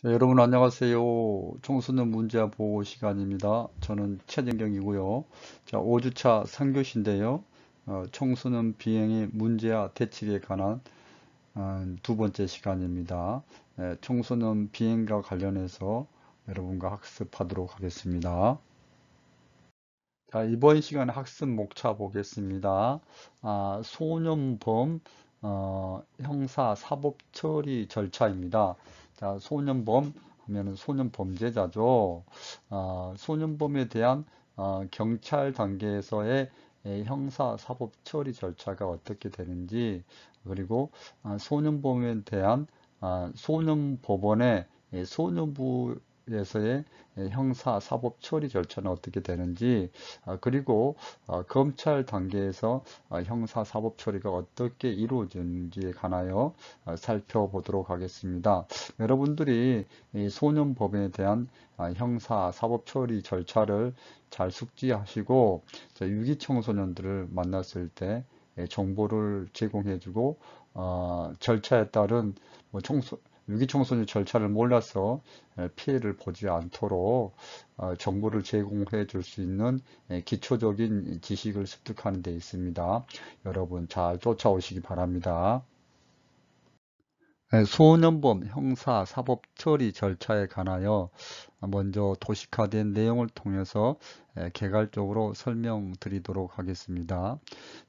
자, 여러분 안녕하세요. 청소년 문제아 보호 시간입니다. 저는 최진경이고요. 자, 5주차 3교시인데요. 청소년 비행의 문제아 대책에 관한 두 번째 시간입니다. 청소년 비행과 관련해서 여러분과 학습하도록 하겠습니다. 자, 이번 시간에 학습 목차 보겠습니다. 소년범 형사 사법 처리 절차입니다. 자, 소년범 하면은 소년 범죄자죠. 소년범에 대한 경찰 단계에서의 형사 사법 처리 절차가 어떻게 되는지, 그리고 소년범에 대한 소년법원의 소년부에서의 형사 사법 처리 절차는 어떻게 되는지, 그리고 검찰 단계에서 형사 사법 처리가 어떻게 이루어지는지에 관하여 살펴보도록 하겠습니다. 여러분들이 이 소년법에 대한 형사 사법 처리 절차를 잘 숙지하시고, 유기 청소년들을 만났을 때 정보를 제공해주고, 절차에 따른 유기 청소년 절차를 몰라서 피해를 보지 않도록 정보를 제공해 줄 수 있는 기초적인 지식을 습득하는 데 있습니다. 여러분 잘 쫓아오시기 바랍니다. 소년범 형사 사법 처리 절차에 관하여 먼저 도식화된 내용을 통해서 개괄적으로 설명드리도록 하겠습니다.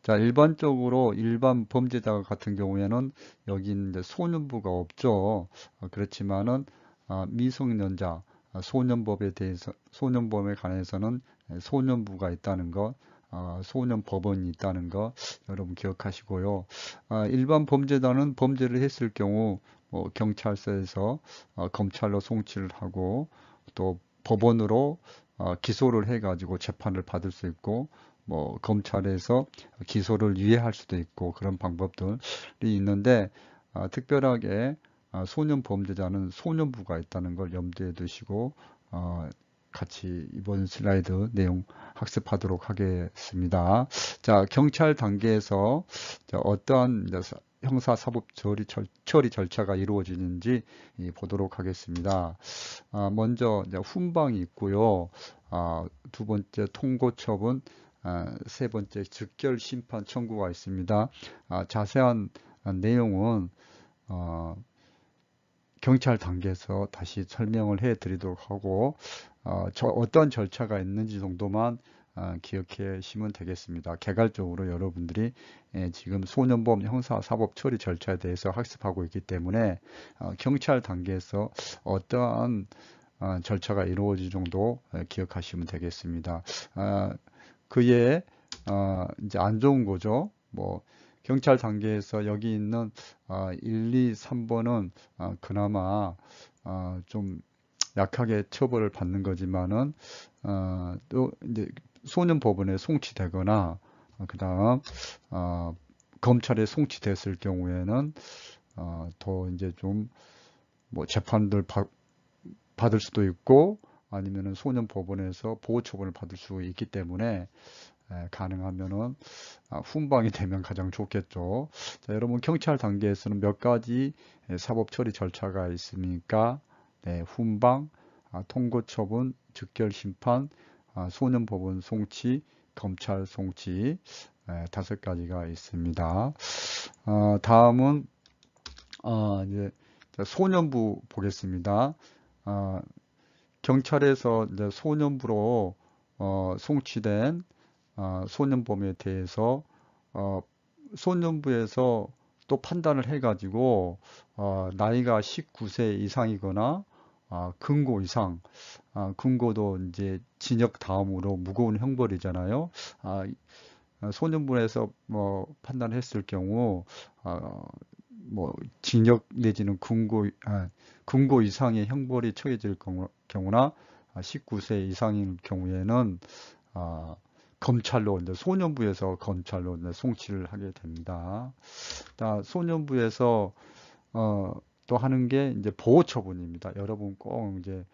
자, 일반적으로 일반 범죄자 같은 경우에는 여기 이제 소년부가 없죠. 그렇지만은 미성년자 소년법에 대해서 소년범에 관해서는 소년부가 있다는 것, 소년법원이 있다는 것 여러분 기억하시고요. 일반 범죄자는 범죄를 했을 경우 경찰서에서 검찰로 송치를 하고 또 법원으로 기소를 해가지고 재판을 받을 수 있고, 검찰에서 기소를 유예할 수도 있고 그런 방법들이 있는데, 특별하게 소년 범죄자는 소년부가 있다는 걸 염두에 두시고 같이 이번 슬라이드 내용 학습하도록 하겠습니다. 자, 경찰 단계에서 어떠한 형사 사법 처리 절차가 이루어지는지 보도록 하겠습니다. 먼저 훈방이 있고요. 두 번째 통고 처분, 세 번째 즉결 심판 청구가 있습니다. 자세한 내용은 어, 경찰 단계에서 다시 설명을 해 드리도록 하고, 어떤 절차가 있는지 정도만 기억하시면 되겠습니다. 개괄적으로 여러분들이 지금 소년범 형사 사법 처리 절차에 대해서 학습하고 있기 때문에 경찰 단계에서 어떠한 절차가 이루어질 정도 기억하시면 되겠습니다. 그에 이제 안 좋은 거죠. 경찰 단계에서 여기 있는 1, 2, 3번은 그나마 좀 약하게 처벌을 받는 거지만은 또 이제 소년법원에 송치되거나 그다음 검찰에 송치됐을 경우에는 더 이제 좀 재판들 받을 수도 있고 아니면은 소년법원에서 보호처분을 받을 수 있기 때문에 가능하면은 훈방이 되면 가장 좋겠죠. 자, 여러분 경찰 단계에서는 몇 가지 사법 처리 절차가 있으니까 훈방, 통고처분, 즉결심판, 소년법원 송치, 검찰 송치 다섯 가지가 있습니다. 다음은 이제 소년부 보겠습니다. 경찰에서 이제 소년부로 송치된 소년범에 대해서 소년부에서 또 판단을 해가지고 나이가 19세 이상이거나 금고 이상, 금고도 이제 징역 다음으로 무거운 형벌이잖아요. 소년부에서 판단했을 경우 징역 내지는 금고 이상의 형벌이 처해질 경우나 19세 이상인 경우에는 검찰로 이제 소년부에서 검찰로 이제 송치를 하게 됩니다. 소년부에서 또 하는 게 이제 보호처분입니다. 여러분 꼭 이제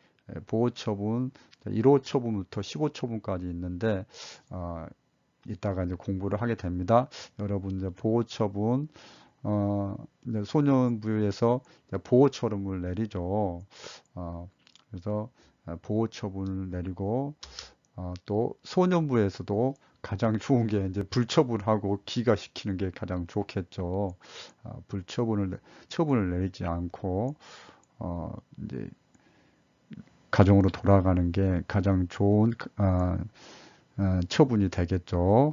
보호처분 1호 처분부터 15 처분까지 있는데 이따가 이제 공부를 하게 됩니다. 여러분 이제 보호처분 이제 소년부에서 이제 보호 처분을 내리죠. 그래서 보호 처분을 내리고 또 소년부에서도 가장 좋은 게 이제 불처분하고 기각시키는 게 가장 좋겠죠. 처분을 내리지 않고 이제 가정으로 돌아가는 게 가장 좋은 처분이 되겠죠.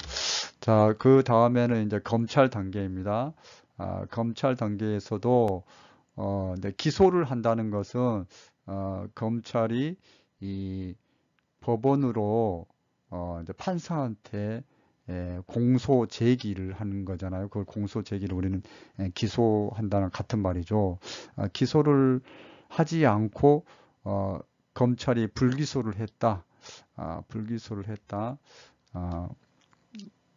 자, 그 다음에는 이제 검찰 단계입니다. 검찰 단계에서도 이제 기소를 한다는 것은 검찰이 이 법원으로 이제 판사한테 공소 제기를 하는 거잖아요. 그걸 공소 제기를 우리는 기소한다는 같은 말이죠. 기소를 하지 않고 검찰이 불기소를 했다. 불기소를 했다. 아,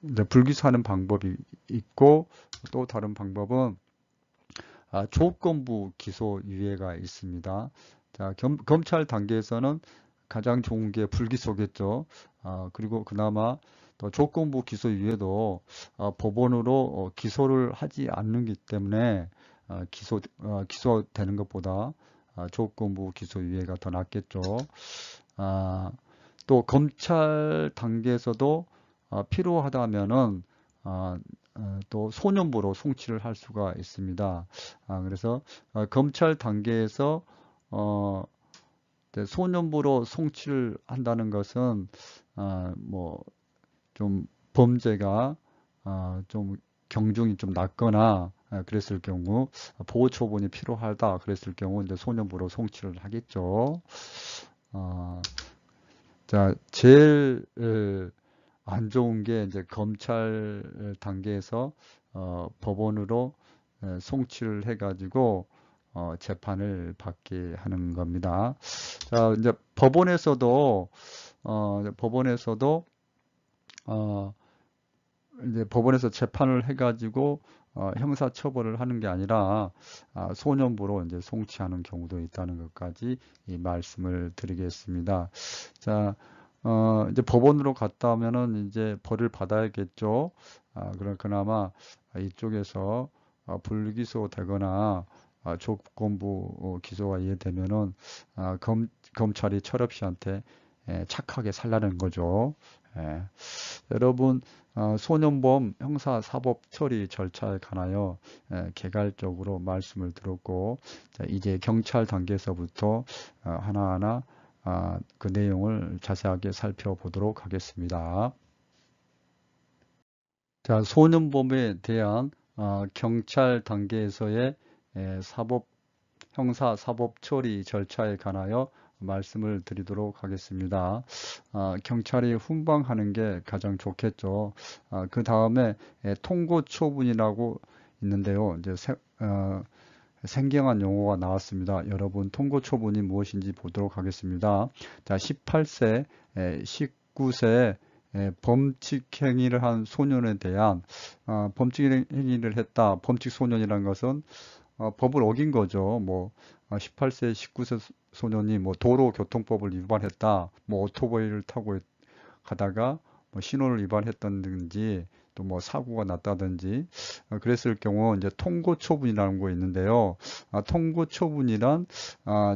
이제 불기소하는 방법이 있고 또 다른 방법은 조건부 기소유예가 있습니다. 자, 검찰 단계에서는 가장 좋은 게 불기소겠죠. 그리고 그나마 또 조건부 기소유예도 법원으로 기소를 하지 않는기 때문에 기소되는 것보다 조건부 기소유예가 더 낫겠죠. 또 검찰 단계에서도 필요하다면은 또 소년부로 송치를 할 수가 있습니다. 그래서 검찰 단계에서 소년부로 송치를 한다는 것은 뭐 좀 범죄가 좀 경중이 좀 낮거나 그랬을 경우 보호 처분이 필요하다 그랬을 경우 이제 소년부로 송치를 하겠죠. 자, 제일 안 좋은 게 이제 검찰 단계에서 법원으로 송치를 해가지고 재판을 받게 하는 겁니다. 자, 이제 법원에서도 이제 법원에서 재판을 해가지고 형사 처벌을 하는 게 아니라 소년부로 이제 송치하는 경우도 있다는 것까지 이 말씀을 드리겠습니다. 자, 이제 법원으로 갔다 오면은 이제 벌을 받아야겠죠. 그나마 이쪽에서 불기소 되거나 조건부 기소가 이해되면은 검찰이 철없이한테 착하게 살라는 거죠. 예. 여러분 소년범 형사사법 처리 절차에 관하여 개괄적으로 말씀을 들었고 자, 이제 경찰 단계에서부터 하나하나 그 내용을 자세하게 살펴보도록 하겠습니다. 자, 소년범에 대한 경찰 단계에서의 형사사법 처리 절차에 관하여 말씀을 드리도록 하겠습니다. 경찰이 훈방하는 게 가장 좋겠죠. 그 다음에 통고처분이라고 있는데요. 이제 생경한 용어가 나왔습니다. 여러분 통고처분이 무엇인지 보도록 하겠습니다. 자, 18세, 19세 범칙 행위를 한 소년에 대한 범칙 행위를 했다. 범칙 소년이라는 것은 법을 어긴 거죠. 뭐 18세, 19세 소년이 뭐 도로교통법을 위반했다. 뭐 오토바이를 타고 가다가 뭐 신호를 위반했다든지 또 뭐 사고가 났다든지 그랬을 경우 이제 통고처분이라는 거 있는데요. 통고처분이란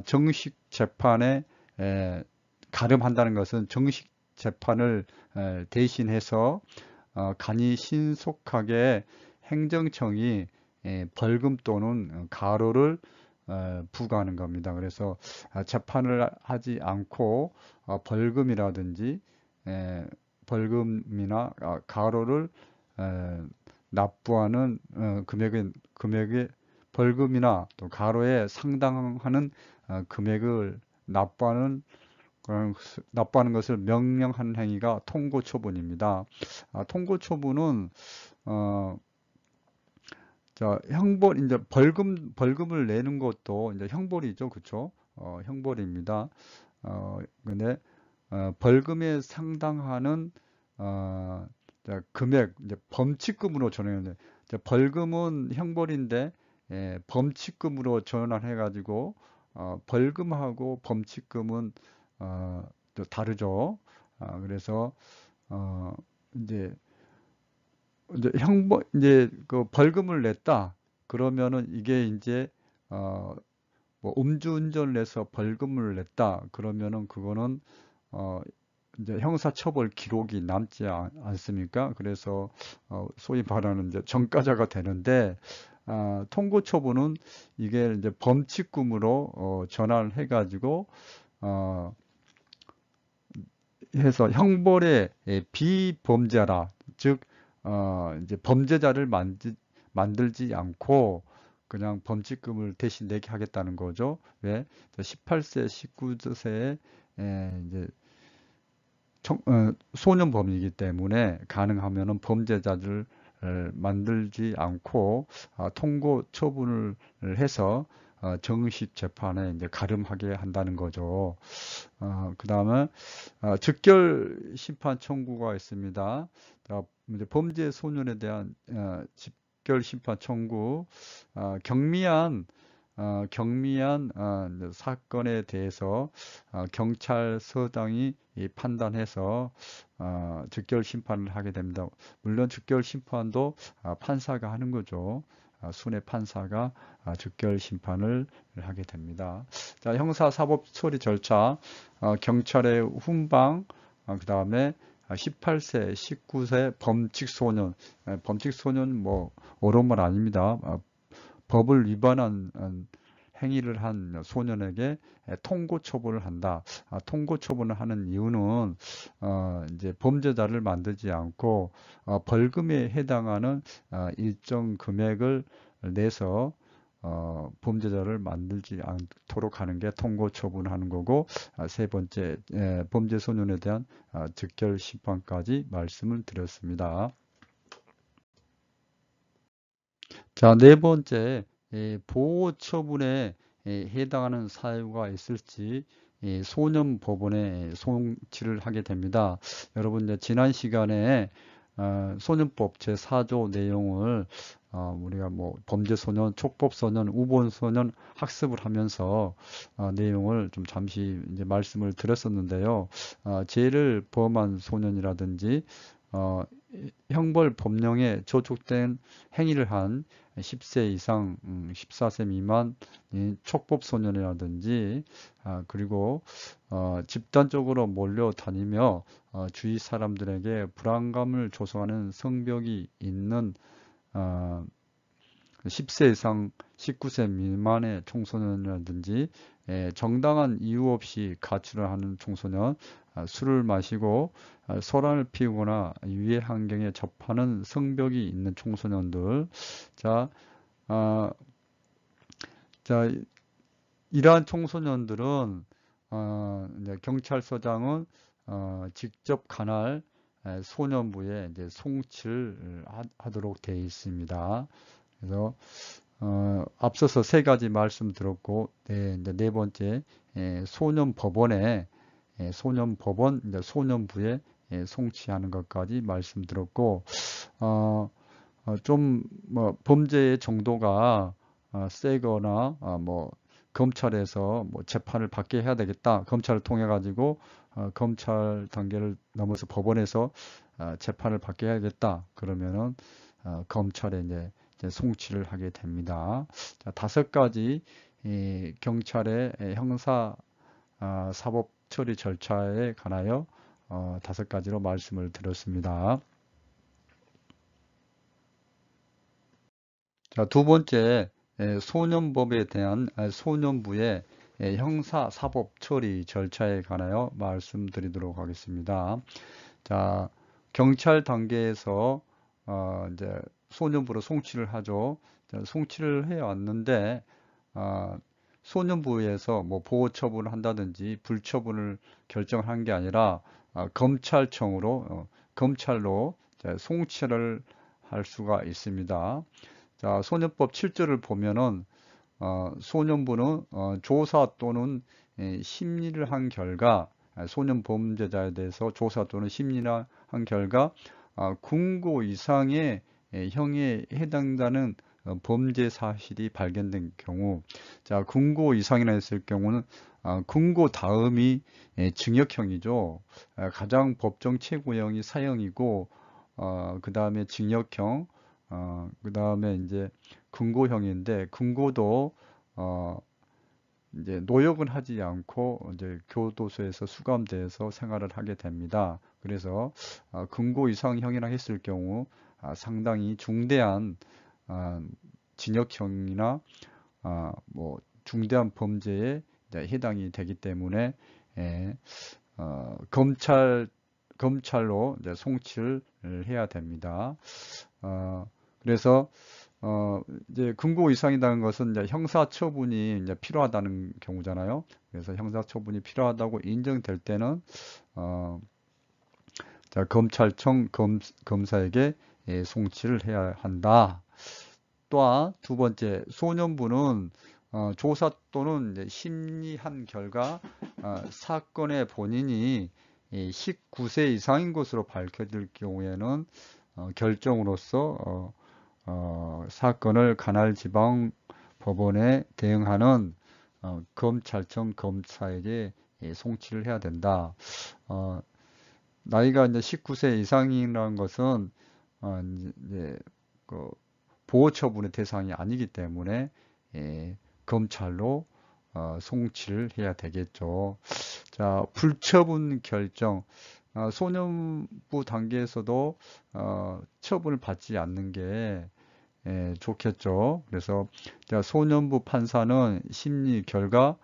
정식 재판에 가름한다는 것은 정식 재판을 대신해서 간이 신속하게 행정청이 벌금 또는 가로를 부과하는 겁니다. 그래서 재판을 하지 않고 벌금이라든지 벌금이나 가로를 납부하는 금액의 벌금이나 또 가로에 상당하는 금액을 납부하는 것을 명령하는 행위가 통고처분입니다. 통고처분은 자, 이제 벌금을 내는 것도 이제 형벌이죠. 그쵸? 형벌입니다. 근데, 벌금에 상당하는, 자, 금액, 이제 범칙금으로 전환하는데, 벌금은 형벌인데, 범칙금으로 전환해가지고, 벌금하고 범칙금은, 또 다르죠. 그래서, 이제, 이제 그 벌금을 냈다. 그러면은 이게 이제 뭐 음주운전을 해서 벌금을 냈다. 그러면은 그거는 이제 형사처벌 기록이 남지 않습니까? 그래서 소위 말하는 이제 전과자가 되는데 통고처분은 이게 이제 범칙금으로 전환을 해가지고 어, 해서 형벌의 비범죄라 즉 이제 범죄자를 만들지 않고 그냥 범칙금을 대신 내게 하겠다는 거죠. 왜? 18세, 19세에 이제 소년범이기 때문에 가능하면은 범죄자들을 만들지 않고 통고 처분을 해서 정식 재판에 이제 가름하게 한다는 거죠. 그 다음에 즉결 심판 청구가 있습니다. 자, 이제 범죄 소년에 대한 즉결 심판 청구, 경미한 이제 사건에 대해서 경찰서장이 판단해서 즉결 심판을 하게 됩니다. 물론 즉결 심판도 판사가 하는 거죠. 순회 판사가 즉결 심판을 하게 됩니다. 자, 형사사법 처리 절차, 경찰의 훈방, 그 다음에 18세, 19세 범칙소년, 범칙소년 뭐 어려운 말 아닙니다. 법을 위반한 행위를 한 소년에게 통고 처분을 한다. 통고 처분을 하는 이유는 이제 범죄자를 만들지 않고 벌금에 해당하는 일정 금액을 내서 범죄자를 만들지 않도록 하는 게 통고 처분하는 거고 세 번째 범죄 소년에 대한 즉결 심판까지 말씀을 드렸습니다. 자, 네 번째, 보호 처분에 해당하는 사유가 있을지 소년 법원에 송치를 하게 됩니다. 여러분, 이제 지난 시간에 소년법 제4조 내용을 우리가 뭐 범죄소년, 촉법소년, 우본소년 학습을 하면서 내용을 좀 잠시 이제 말씀을 드렸었는데요. 죄를 범한 소년이라든지 형벌 법령에 저촉된 행위를 한 10세 이상, 14세 미만 촉법 소년이라든지 그리고 집단적으로 몰려다니며 주위 사람들에게 불안감을 조성하는 성벽이 있는 10세 이상 19세 미만의 청소년이라든지 정당한 이유 없이 가출을 하는 청소년, 술을 마시고 소란을 피우거나 유해 환경에 접하는 성벽이 있는 청소년들. 자, 어, 자, 이러한 청소년들은 이제 경찰서장은 직접 관할 소년부에 이제 송치를 하도록 되어 있습니다. 그래서 앞서서 세 가지 말씀드렸고, 이제 네 번째 소년법원에 소년법원 이제 소년부에 송치하는 것까지 말씀드렸고, 좀 뭐 범죄의 정도가 세거나 뭐 검찰에서 뭐 재판을 받게 해야 되겠다. 검찰을 통해 가지고 검찰 단계를 넘어서 법원에서 재판을 받게 해야겠다. 그러면은 검찰에 이제 송치를 하게 됩니다. 자, 다섯 가지 경찰의 형사 사법 처리 절차에 관하여 다섯 가지로 말씀을 드렸습니다. 자, 두 번째 소년법에 대한 소년부의 형사 사법 처리 절차에 관하여 말씀드리도록 하겠습니다. 자, 경찰 단계에서 이제 소년부로 송치를 하죠. 자, 송치를 해 왔는데 소년부에서 뭐 보호 처분을 한다든지 불처분을 결정한 게 아니라 검찰청으로 검찰로 송치를 할 수가 있습니다. 자, 소년법 7조를 보면은 소년부는 조사 또는 심리를 한 결과 소년 범죄자에 대해서 조사 또는 심리를 한 결과 군고 이상의 형에 해당되는 범죄 사실이 발견된 경우, 자, 군고 이상이라 했을 경우는 군고 다음이 징역형이죠. 가장 법정 최고형이 사형이고, 그 다음에 징역형, 그 다음에 이제 금고형인데, 금고도 이제 노역은 하지 않고 이제 교도소에서 수감돼서 생활을 하게 됩니다. 그래서 금고 이상형이라 했을 경우 상당히 중대한 아, 징역형이나 뭐 중대한 범죄에 이제 해당이 되기 때문에 예, 검찰로 이제 송치를 해야 됩니다. 그래서 이제 금고 이상이라는 것은 이제 형사 처분이 이제 필요하다는 경우잖아요. 그래서 형사 처분이 필요하다고 인정될 때는 어, 자, 검찰청 검사에게 송치를 해야 한다. 또한 두 번째, 소년부는 조사 또는 이제 심리한 결과 사건의 본인이 19세 이상인 것으로 밝혀질 경우에는 결정으로서 사건을 관할지방법원에 대응하는 검찰청 검사에게 송치를 해야 된다. 어, 나이가 이제 19세 이상이라는 것은 이제 그 보호처분의 대상이 아니기 때문에 검찰로 송치를 해야 되겠죠. 자, 불처분 결정. 소년부 단계에서도 처분을 받지 않는 게 좋겠죠. 그래서 자, 소년부 판사는 심리 결과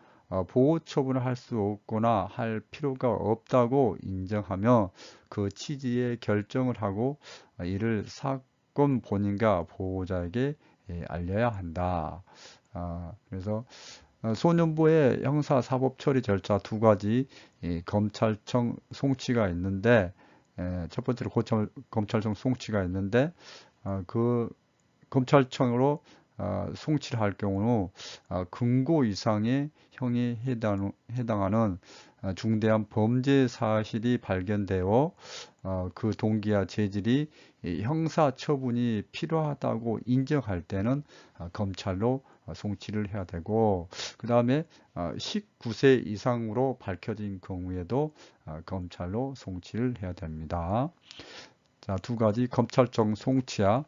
보호 처분을 할 수 없거나 할 필요가 없다고 인정하며 그 취지의 결정을 하고 이를 사건 본인과 보호자에게 알려야 한다. 그래서 소년부의 형사사법 처리 절차 두 가지 검찰청 송치가 있는데 첫 번째로 검찰청 송치가 있는데 그 검찰청으로 송치를 할 경우 금고 이상의 형에 해당하는 중대한 범죄 사실이 발견되어 그 동기와 재질이 형사 처분이 필요하다고 인정할 때는 검찰로 송치를 해야 되고, 그 다음에 19세 이상으로 밝혀진 경우에도 검찰로 송치를 해야 됩니다. 자, 두 가지 검찰청 송치와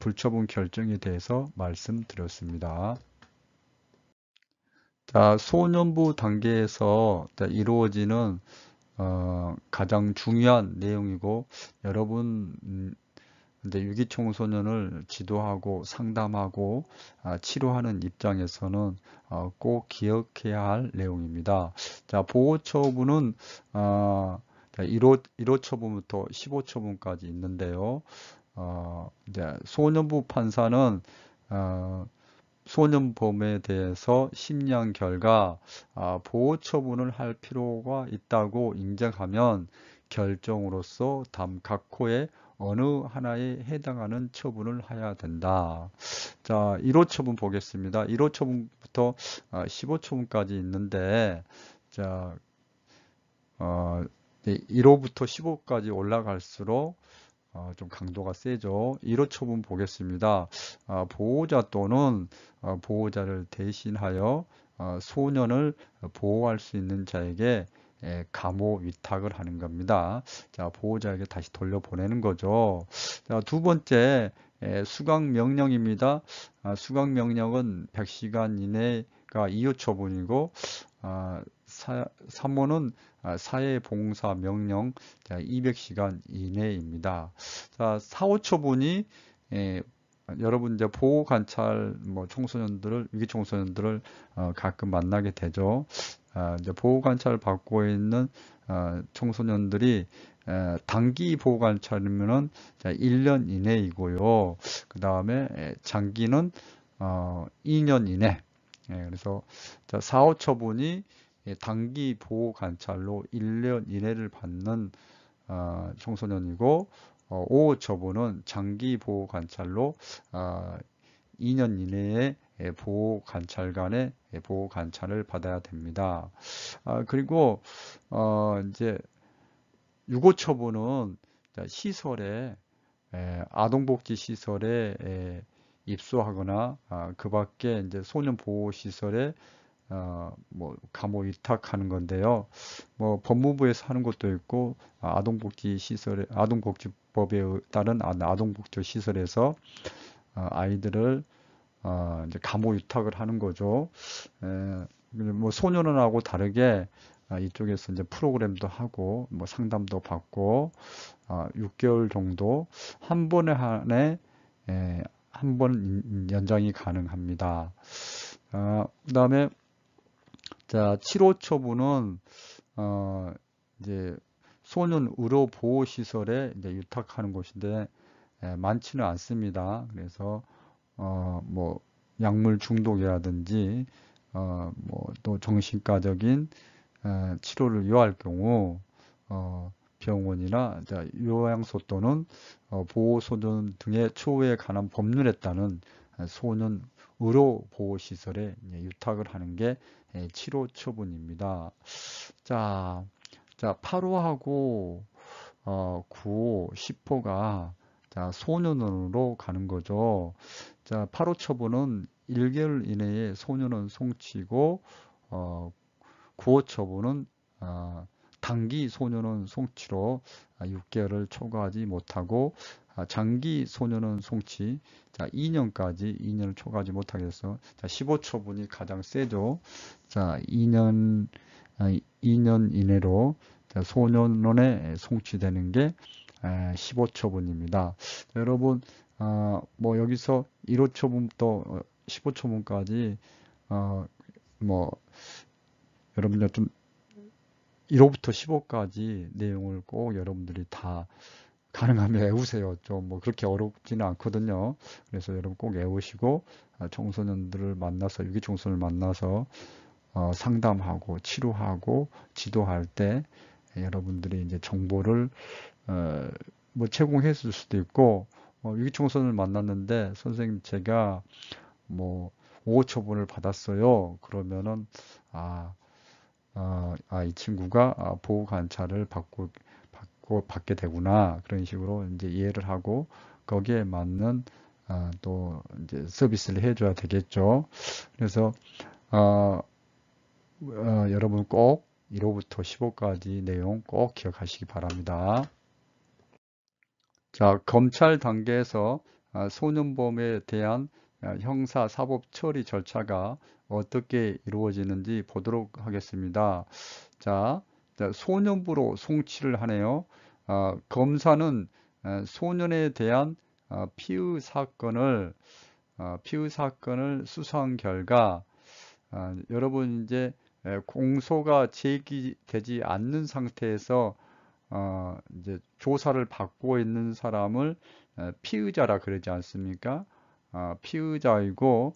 불처분 결정에 대해서 말씀드렸습니다. 자, 소년부 단계에서 이루어지는 가장 중요한 내용이고, 여러분 근데 위기 청소년을 지도하고 상담하고 치료하는 입장에서는 꼭 기억해야 할 내용입니다. 자, 보호처분은 1호 처분부터 15처분까지 있는데요. 이제 소년부 판사는 소년범에 대해서 심리한 결과 보호 처분을 할 필요가 있다고 인정하면 결정으로서 다음 각 호의 어느 하나에 해당하는 처분을 해야 된다. 자, 1호 처분 보겠습니다. 1호 처분부터 15처분까지 있는데, 자, 1호부터 15까지 올라갈수록 좀 강도가 세죠. 1호 처분 보겠습니다. 보호자 또는 보호자를 대신하여 소년을 보호할 수 있는 자에게 감호 위탁을 하는 겁니다. 자, 보호자에게 다시 돌려보내는 거죠. 자, 두 번째, 수강 명령입니다. 수강 명령은 100시간 이내가 2호 처분이고, 3호는 사회봉사 명령 200시간 이내입니다. 자, 4호 처분이 여러분 이제 보호 관찰 뭐 청소년들을 위기 청소년들을 가끔 만나게 되죠. 이제 보호 관찰을 받고 있는 청소년들이 단기 보호 관찰이면은 1년 이내이고요. 그 다음에 장기는 2년 이내. 그래서 4호 처분이 단기 보호 관찰로 1년 이내를 받는 청소년이고 5호 처분은 장기 보호 관찰로 2년 이내에 보호 관찰관의 보호 관찰을 받아야 됩니다. 그리고 이제 6호 처분은 시설에 아동복지 시설에 입소하거나 그 밖에 이제 소년 보호 시설에 뭐 감호 위탁하는 건데요. 뭐 법무부에서 하는 것도 있고 아동복지 시설에 아동복지 법에 따른 아동복지시설에서 아이들을 이제 감호 유탁을 하는 거죠. 뭐 소년원하고 다르게 이쪽에서 이제 프로그램도 하고 뭐 상담도 받고 6개월 정도 한 번에 한해 한 번 연장이 가능합니다. 그다음에 자 7호 처분은 이제 소년 의료 보호 시설에 이제 유탁하는 곳인데 많지는 않습니다. 그래서 뭐 약물 중독이라든지 뭐 또 정신과적인 치료를 요할 경우 병원이나 요양소 또는 보호소년 등의 처우에 관한 법률에 따른 소년 의료 보호 시설에 유탁을 하는 게 7호 처분입니다. 자, 8호하고 9호, 10호가 소년원으로 가는 거죠. 자, 8호 처분은 1개월 이내에 소년원 송치고 9호 처분은 단기 소년원 송치로 6개월을 초과하지 못하고 장기 소년원 송치 2년을 초과하지 못하게 해서 15 처분이 가장 세죠. 자, 2년 이내로 소년원에 송치되는 게 15 처분입니다. 여러분 뭐 여기서 1호 처분부터 15 처분까지 뭐 여러분들 좀 1호부터 15까지 내용을 꼭 여러분들이 다 가능하면 외우세요. 좀 뭐 그렇게 어렵지는 않거든요. 그래서 여러분 꼭 외우시고 청소년들을 만나서 유기 청소년을 만나서 상담하고 치료하고 지도할 때 여러분들이 이제 정보를 뭐 제공해 줄 수도 있고 유기 청소년을 만났는데 선생님 제가 뭐 5호 처분을 받았어요. 그러면은 이 친구가 보호 관찰을 받게 되구나. 그런 식으로 이제 이해를 하고 거기에 맞는 또 이제 서비스를 해줘야 되겠죠. 그래서 여러분 꼭 1호부터 15까지 내용 꼭 기억하시기 바랍니다. 자, 검찰 단계에서 소년범에 대한 형사 사법 처리 절차가 어떻게 이루어지는지 보도록 하겠습니다. 자, 소년부로 송치를 하네요. 검사는 소년에 대한 피의 사건을 수사한 결과 여러분 이제 공소가 제기되지 않는 상태에서 이제 조사를 받고 있는 사람을 피의자라 그러지 않습니까? 피의자이고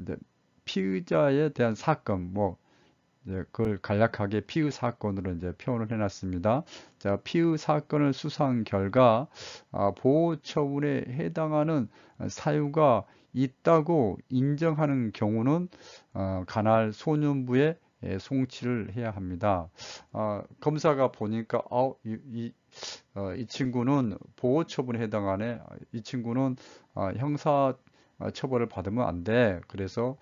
이제 피의자에 대한 사건 뭐 이제 그걸 간략하게 피의 사건으로 이제 표현을 해놨습니다. 자, 피의 사건을 수사한 결과 보호 처분에 해당하는 사유가 있다고 인정하는 경우는 관할 소년부에 송치를 해야 합니다. 검사가 보니까 이 친구는 보호 처분에 해당하네. 이 친구는 형사 처벌을 받으면 안 돼. 그래서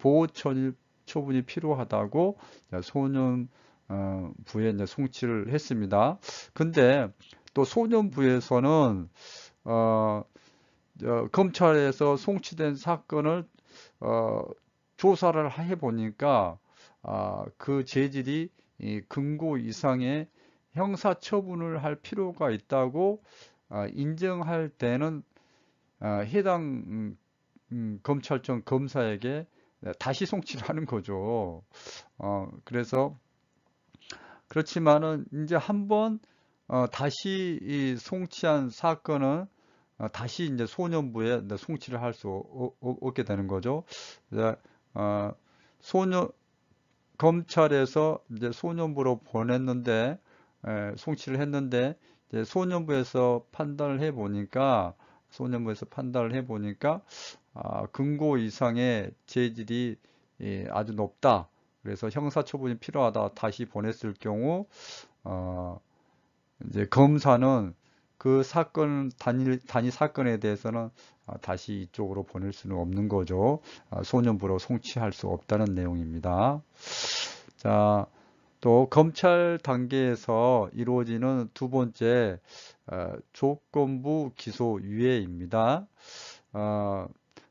보호 처분이 필요하다고 소년부에 이제 송치를 했습니다. 근데 또 소년부에서는 검찰에서 송치된 사건을 조사를 해보니까 그 재질이 금고 이상의 형사 처분을 할 필요가 있다고 인정할 때는 해당 검찰청 검사에게 다시 송치를 하는 거죠. 그래서 그렇지만은 이제 한번 다시 이 송치한 사건은 다시 이제 소년부에 송치를 할 수 없게 되는 거죠. 검찰에서 이제 소년부로 보냈는데 송치를 했는데 이제 소년부에서 판단을 해 보니까 금고 이상의 재질이 아주 높다. 그래서 형사처분이 필요하다. 다시 보냈을 경우 이제 검사는 그 사건 단위 사건에 대해서는 다시 이쪽으로 보낼 수는 없는 거죠. 소년부로 송치할 수 없다는 내용입니다. 자, 또 검찰 단계에서 이루어지는 두 번째 조건부 기소유예입니다. 어,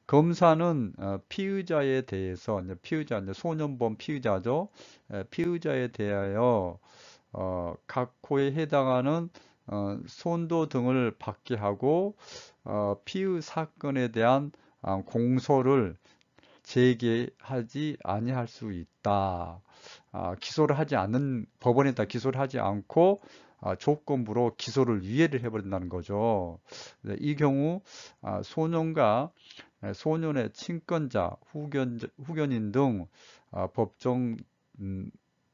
검사는 피의자에 대해서 피의자 소년범 피의자죠. 피의자에 대하여 각호에 해당하는 손도 등을 받게 하고 피의 사건에 대한 공소를 제기하지 아니할 수 있다. 기소를 하지 않는 법원에다 기소를 하지 않고 조건부로 기소를 유예를 해버린다는 거죠. 이 경우 소년과 소년의 친권자, 후견인 등 법정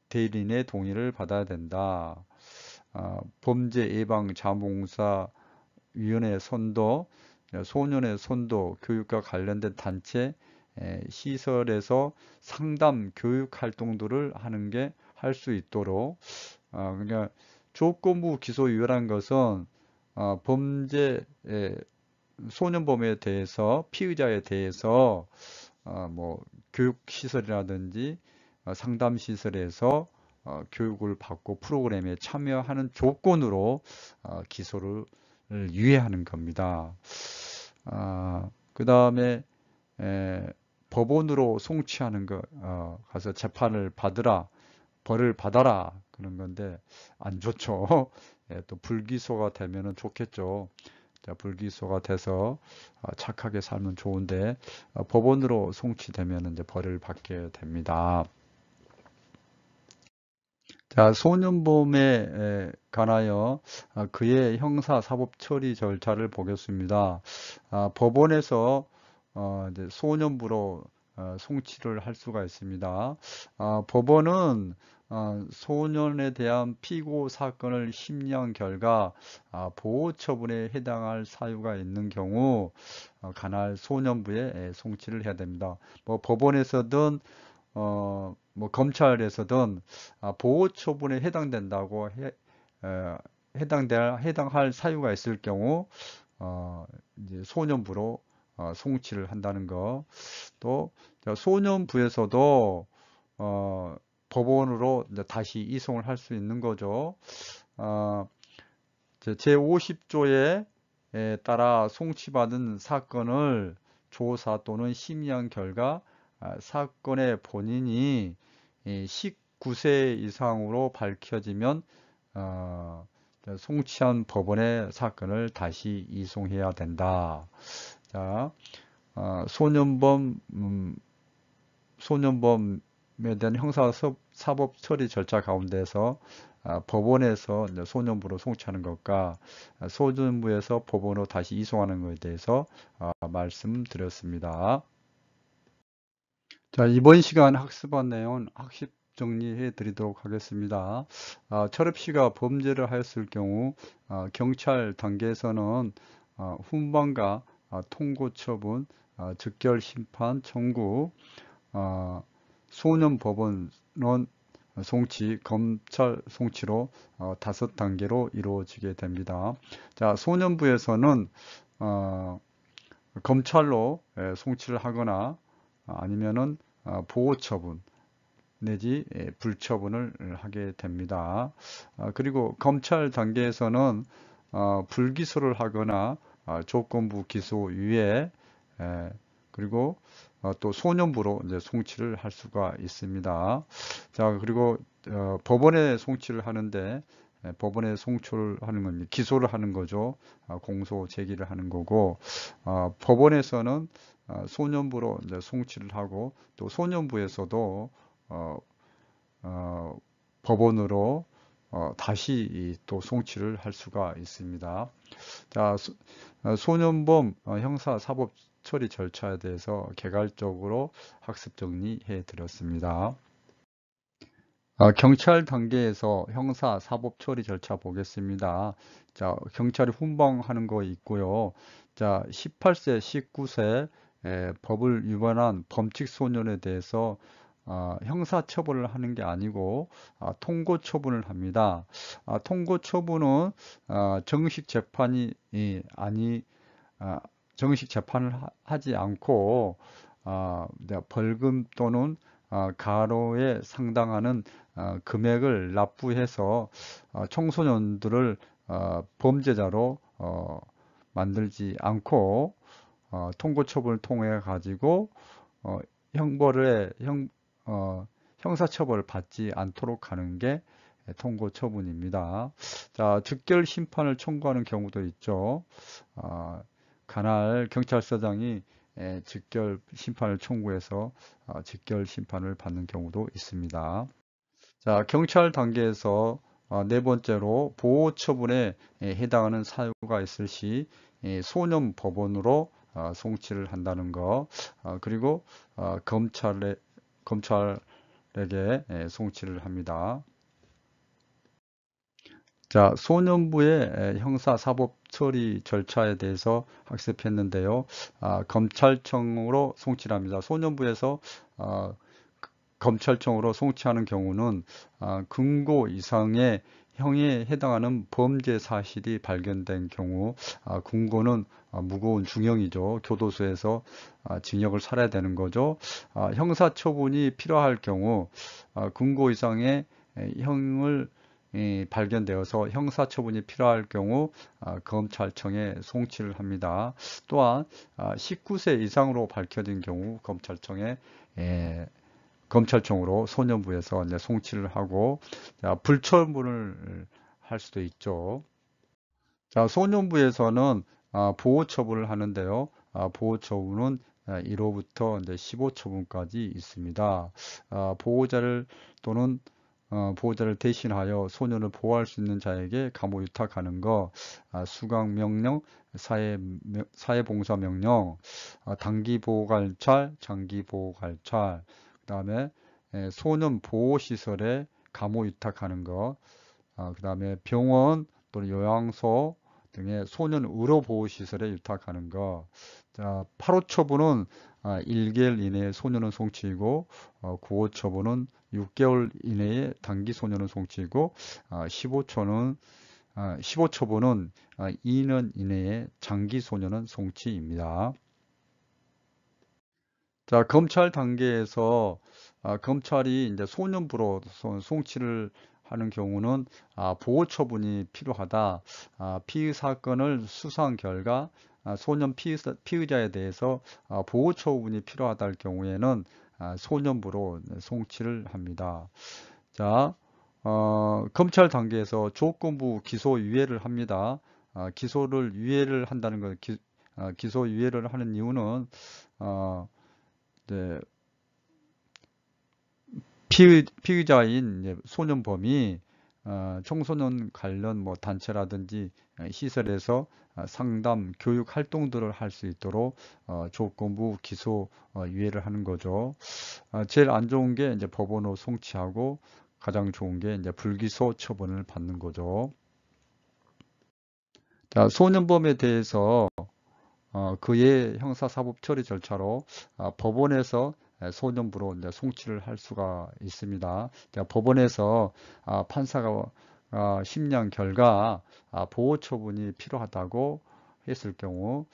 대리인의 동의를 받아야 된다. 범죄 예방 자문사 위원회 선도, 소년의 선도, 교육과 관련된 단체, 시설에서 상담 교육 활동들을 하는 게 할 수 있도록 그러니까 조건부 기소유예라는 것은 범죄 소년범에 대해서 피의자에 대해서 뭐 교육 시설이라든지 상담 시설에서 교육을 받고 프로그램에 참여하는 조건으로 기소를 유예하는 겁니다. 그 다음에 법원으로 송치하는 거 가서 재판을 받으라 벌을 받아라 그런 건데 안 좋죠. 또 불기소가 되면은 좋겠죠. 자, 불기소가 돼서 착하게 살면 좋은데 법원으로 송치되면 이제 벌을 받게 됩니다. 자, 소년범에 관하여 그의 형사 사법 처리 절차를 보겠습니다. 법원에서 이제 소년부로 송치를 할 수가 있습니다. 법원은 소년에 대한 피고 사건을 심리한 결과 보호 처분에 해당할 사유가 있는 경우 관할 소년부에 송치를 해야 됩니다. 뭐 법원에서든 뭐 검찰에서든 보호 처분에 해당된다고 해당할 사유가 있을 경우 이제 소년부로 송치를 한다는 거. 또 소년부에서도 법원으로 이제 다시 이송을 할 수 있는 거죠. 제50조에 따라 송치받은 사건을 조사 또는 심의한 결과 사건의 본인이 19세 이상으로 밝혀지면 송치한 법원의 사건을 다시 이송해야 된다. 자, 소년범에 대한 형사사법 처리 절차 가운데서 법원에서 소년부로 송치하는 것과 소년부에서 법원으로 다시 이송하는 것에 대해서 말씀드렸습니다. 자, 이번 시간 학습한 내용 학습 정리해 드리도록 하겠습니다. 철업 씨가 범죄를 하였을 경우 경찰 단계에서는 훈방과 통고 처분, 즉결 심판 청구, 소년 법원은 송치, 검찰 송치로 5단계로 이루어지게 됩니다. 자, 소년부에서는 검찰로 송치를 하거나 아니면은 보호처분 내지 불처분을 하게 됩니다. 그리고 검찰 단계에서는 불기소를 하거나 조건부 기소유예 그리고 또 소년부로 이제 송치를 할 수가 있습니다. 자, 그리고 법원에 송치를 하는데 법원에 송치를 하는 건 기소를 하는 거죠. 공소 제기를 하는 거고 법원에서는 소년부로 이제 송치를 하고 또 소년부에서도 법원으로 다시 또 송치를 할 수가 있습니다. 자, 소년범 형사 사법 처리 절차에 대해서 개괄적으로 학습 정리해 드렸습니다. 경찰 단계에서 형사 사법 처리 절차 보겠습니다. 자, 경찰이 훈방하는 거 있고요. 자, 18세, 19세 법을 위반한 범칙 소년에 대해서 형사 처벌을 하는 게 아니고 통고 처분을 합니다. 통고 처분은 정식 재판이 정식 재판을 하지 않고 벌금 또는 가로에 상당하는 금액을 납부해서 청소년들을 범죄자로 만들지 않고 통고처분을 통해 가지고 어, 형벌에 형사처벌을 받지 않도록 하는 게 통고처분입니다. 자, 즉결 심판을 청구하는 경우도 있죠. 관할 경찰서장이 즉결 심판을 청구해서 즉결 심판을 받는 경우도 있습니다. 자, 경찰 단계에서 네 번째로 보호 처분에 해당하는 사유가 있을 시 소년 법원으로 송치를 한다는 거, 그리고 검찰에게 송치를 합니다. 자, 소년부의 형사 사법 처리 절차에 대해서 학습했는데요. 검찰청으로 송치를 합니다. 소년부에서 검찰청으로 송치하는 경우는 금고 이상의 형에 해당하는 범죄 사실이 발견된 경우, 금고는 무거운 중형이죠. 교도소에서 징역을 살아야 되는 거죠. 형사처분이 필요할 경우 금고 이상의 형을 발견되어서 형사처분이 필요할 경우 검찰청에 송치를 합니다. 또한 19세 이상으로 밝혀진 경우 검찰청으로 소년부에서 이제 송치를 하고 불처분을 할 수도 있죠. 자, 소년부에서는 보호처분을 하는데요. 보호처분은 1호부터 이제 15처분까지 있습니다. 보호자를 또는 보호자를 대신하여 소년을 보호할 수 있는 자에게 감호 유탁하는 거, 수강명령, 사회봉사명령, 단기보호관찰, 장기보호관찰, 그 다음에 소년 보호시설에 감호 유탁하는 거, 그 다음에 병원 또는 요양소 등의 소년 의료보호시설에 유탁하는 거. 자, 8호 처분은 1개월 이내에 소년은 송치이고 9호 처분은 6개월 이내에 단기 소년은 송치이고 15처분은 2년 이내에 장기 소년은 송치입니다. 자, 검찰 단계에서 검찰이 이제 소년부로 송치를 하는 경우는 보호 처분이 필요하다. 피의 사건을 수사한 결과 소년 피의자에 대해서 보호 처분이 필요하다 할 경우에는 소년부로 송치를 합니다. 자, 검찰 단계에서 조건부 기소 유예를 합니다. 기소를 유예를 한다는 것, 기소 유예를 하는 이유는 네, 피의자인 소년범이 청소년 관련 뭐 단체라든지 시설에서 상담, 교육 활동들을 할 수 있도록 조건부 기소 유예를 하는 거죠. 제일 안 좋은 게 이제 법원으로 송치하고 가장 좋은 게 이제 불기소 처분을 받는 거죠. 자, 소년범에 대해서 그의 형사사법 처리 절차로 법원에서 소년부로 이제 송치를 할 수가 있습니다. 법원에서 판사가 심리한 결과 보호 처분이 필요하다고 했을 경우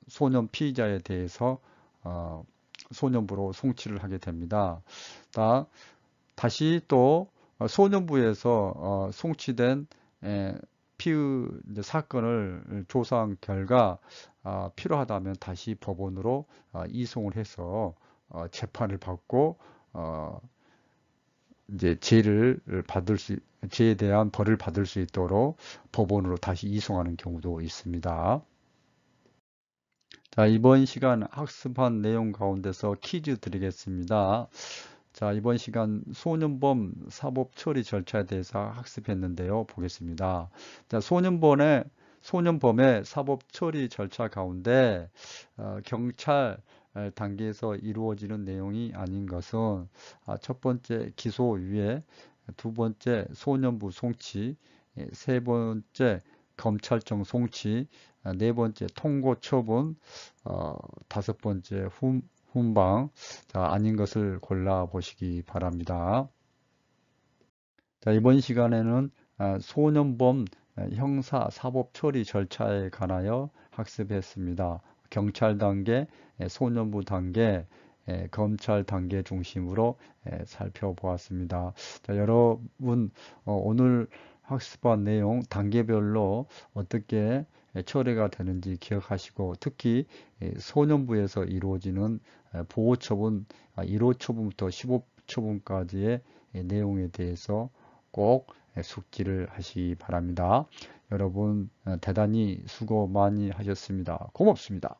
소년 피의자에 대해서 소년부로 송치를 하게 됩니다. 다시 또 소년부에서 송치된 피의 사건을 조사한 결과 필요하다면 다시 법원으로 이송을 해서 재판을 받고 이제 죄에 대한 벌을 받을 수 있도록 법원으로 다시 이송하는 경우도 있습니다. 자, 이번 시간 학습한 내용 가운데서 퀴즈 드리겠습니다. 자, 이번 시간 소년범 사법 처리 절차에 대해서 학습했는데요. 보겠습니다. 자, 소년범의 사법 처리 절차 가운데 경찰 단계에서 이루어지는 내용이 아닌 것은 첫 번째 기소유예, 두 번째 소년부 송치, 세 번째 검찰청 송치, 네 번째 통고 처분, 다섯 번째 훈방. 자, 아닌 것을 골라 보시기 바랍니다. 자, 이번 시간에는 소년범 형사 사법 처리 절차에 관하여 학습했습니다. 경찰 단계, 소년부 단계, 검찰 단계 중심으로 살펴보았습니다. 자, 여러분 오늘 학습한 내용 단계별로 어떻게 처리가 되는지 기억하시고 특히 소년부에서 이루어지는 보호처분 1호 처분부터 15처분까지의 내용에 대해서 꼭 숙지를 하시기 바랍니다. 여러분 대단히 수고 많이 하셨습니다. 고맙습니다.